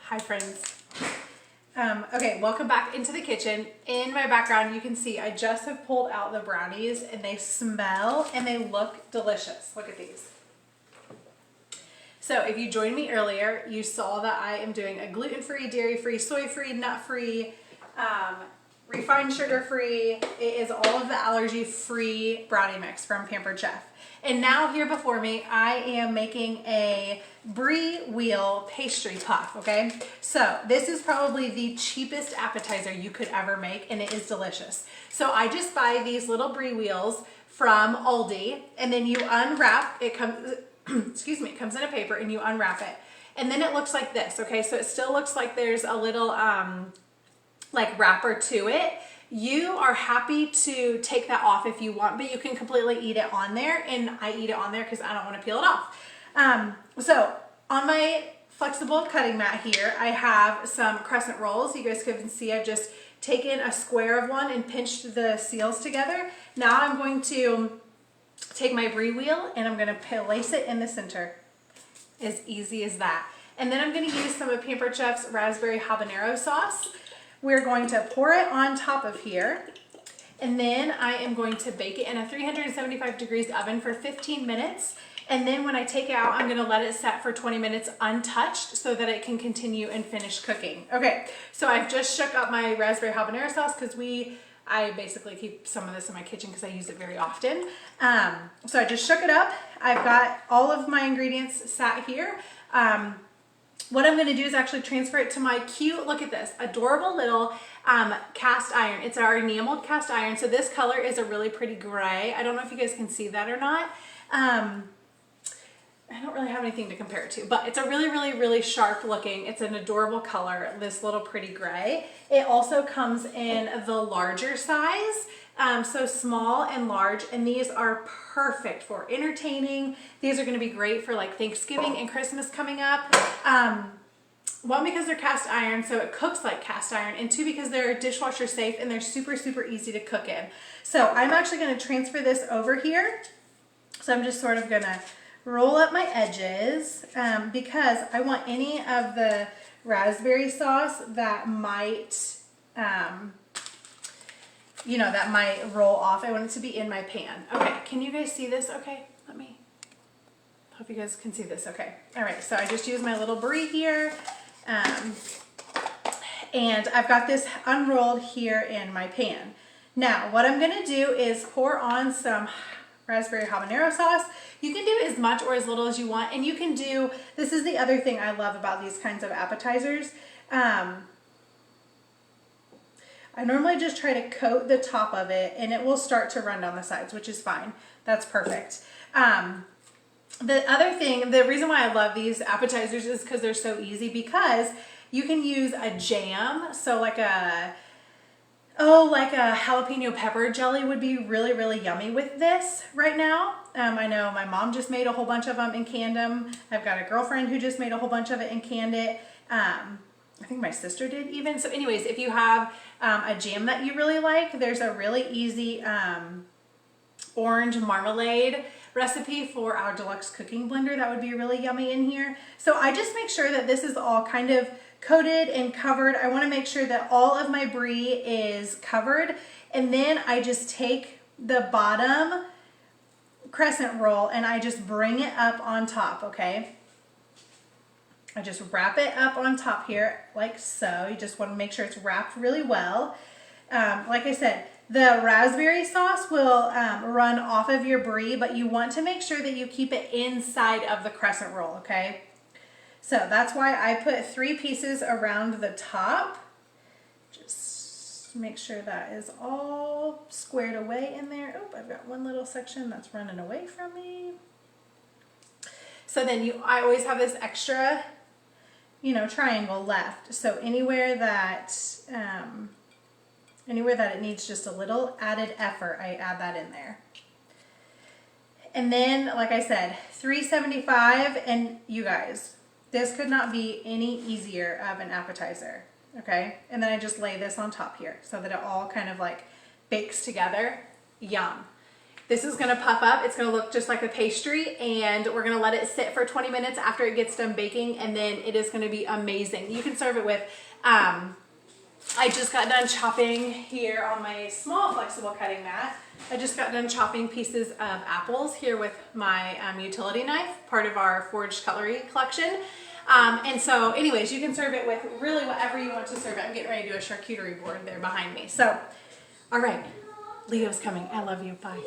Hi friends. Okay, welcome back into the kitchen. In my background, you can see I just have pulled out the brownies and they smell and they look delicious. Look at these. So if you joined me earlier, you saw that I am doing a gluten-free, dairy-free, soy-free, nut-free, refined sugar-free. It is all of the allergy-free brownie mix from Pampered Chef. And now here before me, I am making a Brie wheel pastry puff, okay? So this is probably the cheapest appetizer you could ever make, and it is delicious. So I just buy these little Brie wheels from Aldi, and then you unwrap, it comes, excuse me, it comes in a paper and you unwrap it. And then it looks like this, okay? So it still looks like there's a little like wrapper to it. You are happy to take that off if you want, but you can completely eat it on there, and I eat it on there because I don't want to peel it off. So on my flexible cutting mat here, I have some crescent rolls. You guys can see I've just taken a square of one and pinched the seals together. Now I'm going to take my Brie wheel and I'm going to place it in the center. As easy as that. And then I'm going to use some of Pampered Chef's raspberry habanero sauce. We're going to pour it on top of here, and then I am going to bake it in a 375 degrees oven for 15 minutes. And then when I take it out, I'm going to let it set for 20 minutes untouched so that it can continue and finish cooking. Okay, so I've just shook up my raspberry habanero sauce because I basically keep some of this in my kitchen because I use it very often. So I just shook it up. I've got all of my ingredients sat here. What I'm going to do is actually transfer it to my cute, look at this, adorable little cast iron. It's our enameled cast iron. So this color is a really pretty gray. I don't know if you guys can see that or not. I don't really have anything to compare it to, but it's a really, really, really sharp looking, it's an adorable color, this little pretty gray. It also comes in the larger size, so small and large, and these are perfect for entertaining. These are gonna be great for like Thanksgiving and Christmas coming up. One, because they're cast iron, so it cooks like cast iron, and two, because they're dishwasher safe and they're super, super easy to cook in. So I'm actually gonna transfer this over here. So I'm just sort of gonna roll up my edges because I want any of the raspberry sauce that might, that might roll off. I want it to be in my pan. Okay, can you guys see this? Okay, hope you guys can see this. Okay, all right, so I just used my little Brie here. And I've got this unrolled here in my pan. Now, what I'm gonna do is pour on some raspberry habanero sauce. You can do as much or as little as you want, and you can do, this is the other thing I love about these kinds of appetizers. I normally just try to coat the top of it and it will start to run down the sides, which is fine. That's perfect. The other thing, the reason why I love these appetizers is because they're so easy, because you can use a jam. So like a jalapeno pepper jelly would be really, really yummy with this right now. I know my mom just made a whole bunch of them and canned them. I've got a girlfriend who just made a whole bunch of it and canned it. I think my sister did even. So anyways, if you have a jam that you really like, there's a really easy orange marmalade recipe for our deluxe cooking blender that would be really yummy in here. So I just make sure that this is all kind of coated and covered. I want to make sure that all of my Brie is covered, and then I just take the bottom crescent roll and I just bring it up on top, okay? I just wrap it up on top here like so. You just want to make sure it's wrapped really well. Like I said, the raspberry sauce will run off of your Brie, but you want to make sure that you keep it inside of the crescent roll, okay? So that's why I put 3 pieces around the top. Just make sure that is all squared away in there. Oh, I've got one little section that's running away from me. So then I always have this extra, triangle left. So anywhere that it needs just a little added effort, I add that in there. And then, like I said, 375, and you guys, this could not be any easier of an appetizer, okay? And then I just lay this on top here so that it all kind of like bakes together. Yum. This is gonna puff up. It's gonna look just like a pastry, and we're gonna let it sit for 20 minutes after it gets done baking, and then it is gonna be amazing. You can serve it with, I just got done chopping here on my small flexible cutting mat. I just got done chopping pieces of apples here with my utility knife, part of our forged cutlery collection. And so anyways, you can serve it with really whatever you want to serve it. I'm getting ready to do a charcuterie board there behind me. So, all right, Leo's coming. I love you. Bye.